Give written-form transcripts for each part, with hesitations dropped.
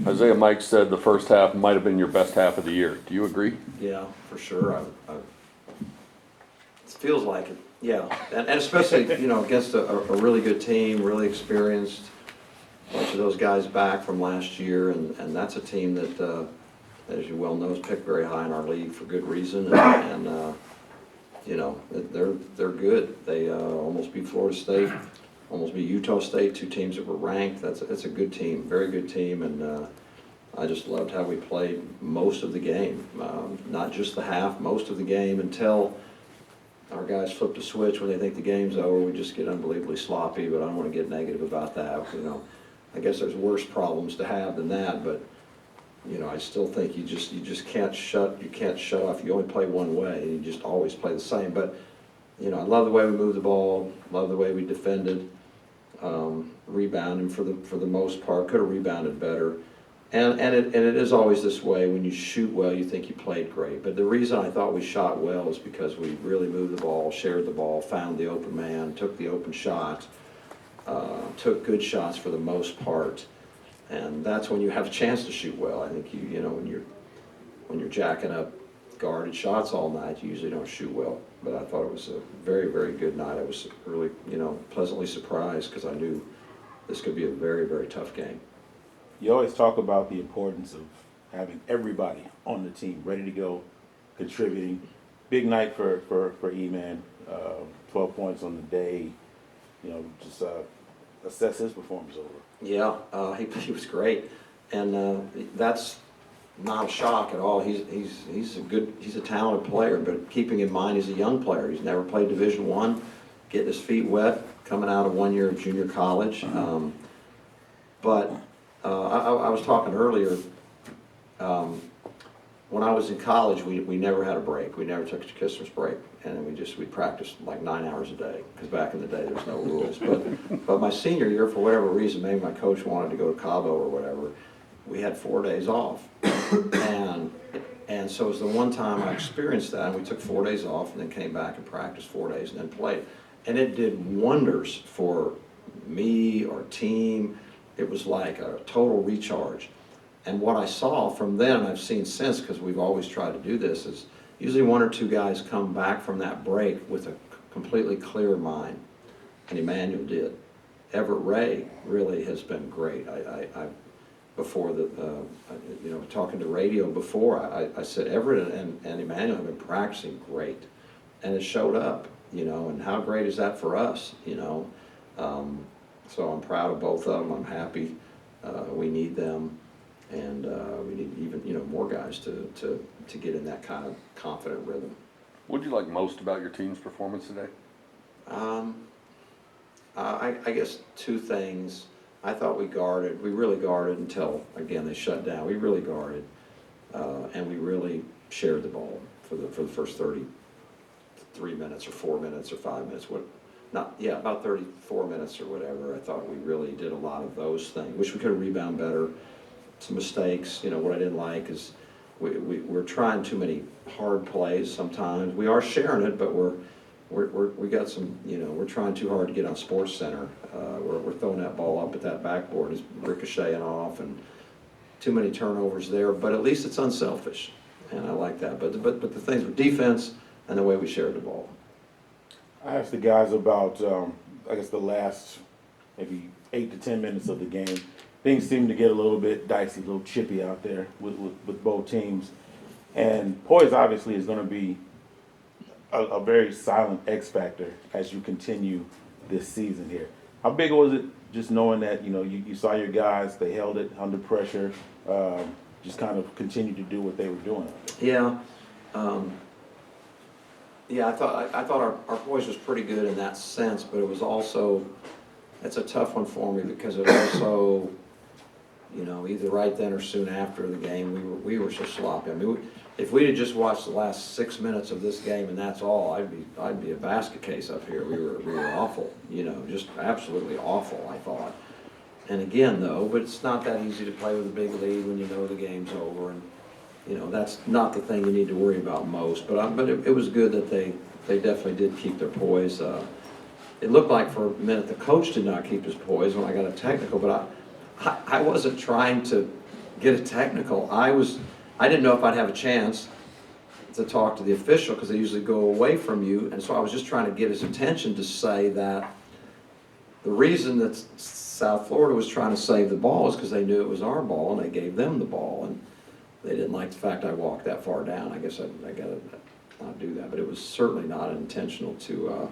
Isaiah Mike said the first half might have been your best half of the year. Do you agree? Yeah, for sure. It feels like it, yeah. And especially, against a really good team, really experienced, bunch of those guys back from last year, and that's a team that, as you well know, is picked very high in our league for good reason, and they're good. They almost beat Florida State, almost beat Utah State, two teams that were ranked. It's a good team, very good team, and I just loved how we played most of the game, not just the half, most of the game until our guys flip the switch when they think the game's over. We just get unbelievably sloppy, but I don't want to get negative about that. I guess there's worse problems to have than that, but I still think you just can't shut off. You only play one way, and you just always play the same. But I love the way we moved the ball, love the way we defended, rebounding for the most part. Could have rebounded better. And it is always this way. When you shoot well, you think you played great. But the reason I thought we shot well is because we really moved the ball, shared the ball, found the open man, took the open shot, took good shots for the most part. And that's when you have a chance to shoot well. I think when you're jacking up guarded shots all night, you usually don't shoot well. But I thought it was a very, very good night. I was really, pleasantly surprised because I knew this could be a very, very tough game. You always talk about the importance of having everybody on the team ready to go, contributing. Big night for E-Man, 12 points on the day. Just assess his performance over. Yeah, he was great, and that's not a shock at all. He's a talented player, but keeping in mind he's a young player. He's never played Division I, getting his feet wet, coming out of 1 year of junior college. But I was talking earlier, when I was in college, we never had a break. We never took a Christmas break, and we practiced like 9 hours a day, because back in the day there was no rules. But my senior year, for whatever reason, maybe my coach wanted to go to Cabo or whatever, we had 4 days off. And so it was the one time I experienced that, and we took 4 days off and then came back and practiced 4 days and then played. And it did wonders for me, our team. It was like a total recharge. And what I saw from then, and I've seen since, because we've always tried to do this, is usually 1 or 2 guys come back from that break with a completely clear mind. And Emmanuel did. Everett Ray really has been great. I before talking to radio before, I said Everett and Emmanuel have been practicing great. And it showed up, and how great is that for us, So I'm proud of both of them. I'm happy. We need them, and we need even more guys to get in that kind of confident rhythm. What did you like most about your team's performance today? I guess 2 things. I thought we really guarded until, again, they shut down. We really guarded, and we really shared the ball for the first 33 minutes or 4 minutes or 5 minutes. About 34 minutes or whatever. I thought we really did a lot of those things. Wish we could have rebounded better. Some mistakes. What I didn't like is we're trying too many hard plays sometimes. We are sharing it, but we got some. We're trying too hard to get on Sports Center. We're throwing that ball up at that backboard. It's ricocheting off, and too many turnovers there. But at least it's unselfish, and I like that. But the things with defense and the way we shared the ball. I asked the guys about, the last maybe 8 to 10 minutes of the game. Things seemed to get a little bit dicey, a little chippy out there with both teams. And Poise obviously is going to be a very silent X factor as you continue this season here. How big was it just knowing that, you saw your guys, they held it under pressure, just kind of continued to do what they were doing? Yeah. I thought our boys was pretty good in that sense, but it was also, it's a tough one for me because it also, either right then or soon after the game, we were so sloppy. I mean, if we had just watched the last 6 minutes of this game and that's all, I'd be a basket case up here. We were awful, just absolutely awful, I thought. And again, though, but it's not that easy to play with a big lead when you know the game's over, and that's not the thing you need to worry about most. But it was good that they definitely did keep their poise. It looked like for a minute the coach did not keep his poise when I got a technical, but I wasn't trying to get a technical. I didn't know if I'd have a chance to talk to the official because they usually go away from you, and so I was just trying to get his attention to say that the reason that South Florida was trying to save the ball is because they knew it was our ball and they gave them the ball, and they didn't like the fact I walked that far down. I guess I gotta not do that, but it was certainly not intentional to,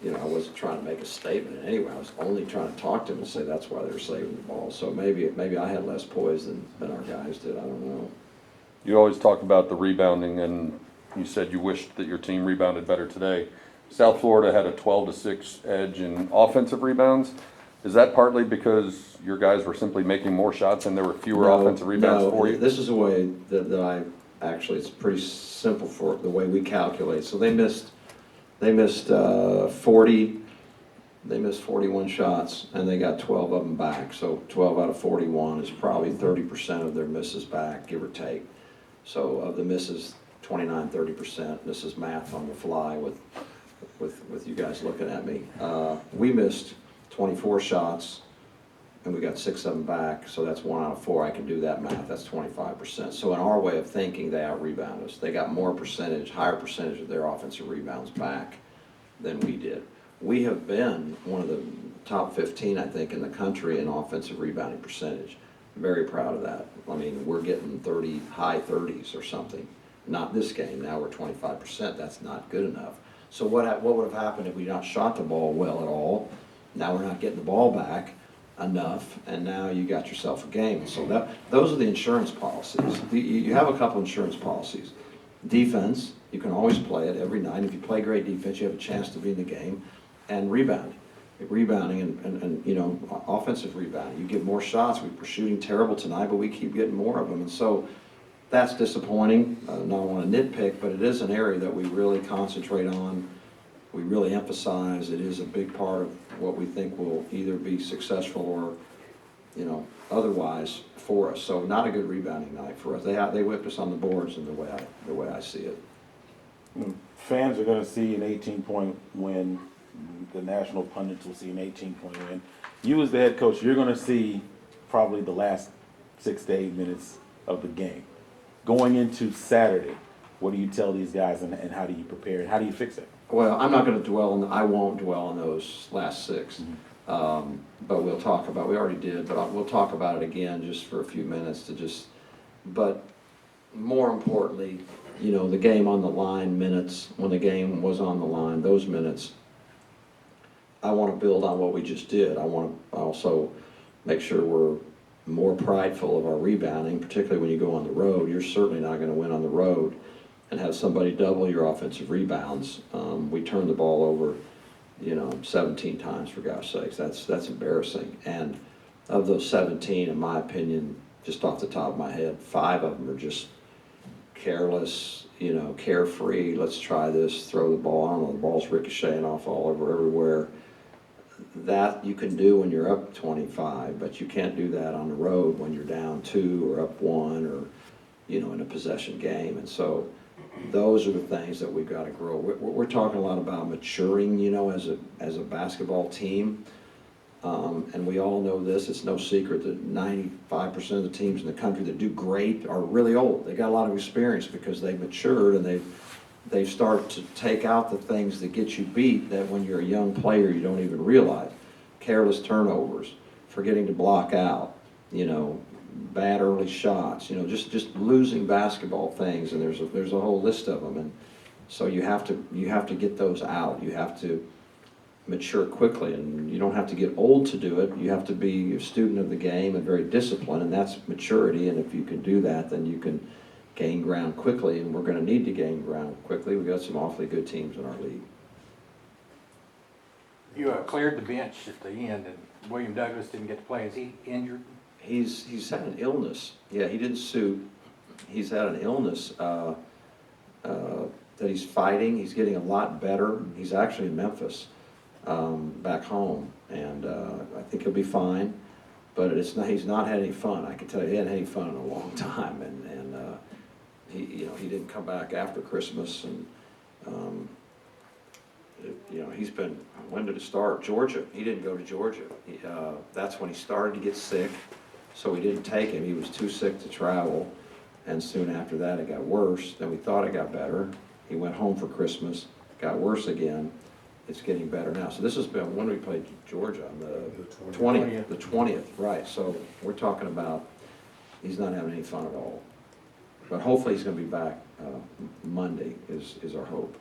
I wasn't trying to make a statement anyway. I was only trying to talk to them and say that's why they were saving the ball. So maybe I had less poise than our guys did. I don't know. You always talk about the rebounding, and you said you wished that your team rebounded better today. South Florida had a 12-6 edge in offensive rebounds. Is that partly because your guys were simply making more shots and there were fewer offensive rebounds for you? This is a way that I actually, it's pretty simple for the way we calculate. So they missed 41 shots and they got 12 of them back. So 12 out of 41 is probably 30% of their misses back, give or take. So of the misses, 29, 30%. This is math on the fly with you guys looking at me. We missed 24 shots and we got 6 of them back. So that's 1 out of 4. I can do that math. That's 25%. So in our way of thinking, they out-rebounded us. They got higher percentage of their offensive rebounds back than we did. We have been one of the top 15, I think, in the country in offensive rebounding percentage. Very proud of that. I mean, we're getting high 30s or something. Not this game. Now we're 25%. That's not good enough. So what would have happened if we not shot the ball well at all? Now we're not getting the ball back enough, and now you got yourself a game. So those are the insurance policies. You have a couple insurance policies. Defense, you can always play it every night. If you play great defense, you have a chance to be in the game. And rebounding and offensive rebounding. You get more shots. We're shooting terrible tonight, but we keep getting more of them. And so that's disappointing. I don't want to nitpick, but it is an area that we really concentrate on. We really emphasize. It is a big part of what we think will either be successful or, otherwise for us. So not a good rebounding night for us. They whipped us on the boards in the way I see it. Fans are going to see an 18-point win. The national pundits will see an 18-point win. You as the head coach, you're going to see probably the last 6 to 8 minutes of the game. Going into Saturday, what do you tell these guys and how do you prepare and how do you fix it? Well, I won't dwell on those last 6. Mm-hmm. But we already did, but we'll talk about it again just for a few minutes but more importantly, the game on the line minutes, when the game was on the line, those minutes, I want to build on what we just did. I want to also make sure we're more prideful of our rebounding, particularly when you go on the road. You're certainly not going to win on the road and have somebody double your offensive rebounds. We turned the ball over, 17 times, for God's sakes. That's embarrassing. And of those 17, in my opinion, just off the top of my head, 5 of them are just careless, carefree. Let's try this, throw the ball. I don't know, the ball's ricocheting off all over everywhere. That you can do when you're up 25, but you can't do that on the road when you're down 2 or up 1 or, in a possession game. And so those are the things that we've got to grow. We're talking a lot about maturing, as a basketball team. And we all know this. It's no secret that 95% of the teams in the country that do great are really old. They got a lot of experience because they've matured and they've started to take out the things that get you beat that when you're a young player you don't even realize. Careless turnovers, forgetting to block out, bad early shots, just losing basketball things, and there's a whole list of them. And so you have to get those out. You have to mature quickly, and you don't have to get old to do it. You have to be a student of the game and very disciplined, and that's maturity. And if you can do that, then you can gain ground quickly, and we're going to need to gain ground quickly. We've got some awfully good teams in our league. You cleared the bench at the end, and William Douglas didn't get to play. Is he injured? He's had an illness. Yeah, he didn't suit. He's had an illness that he's fighting. He's getting a lot better. He's actually in Memphis, back home, and I think he'll be fine. But he's not had any fun. I can tell you, he hadn't had any fun in a long time, and he didn't come back after Christmas, and he's been. When did it start? Georgia. He didn't go to Georgia. That's when he started to get sick, so we didn't take him. He was too sick to travel, and soon after that, it got worse. Then we thought it got better. He went home for Christmas, got worse again. It's getting better now. So this has been, when we played Georgia, on the 20th, the 20th, right. So we're talking about, he's not having any fun at all. But hopefully he's gonna be back Monday is our hope.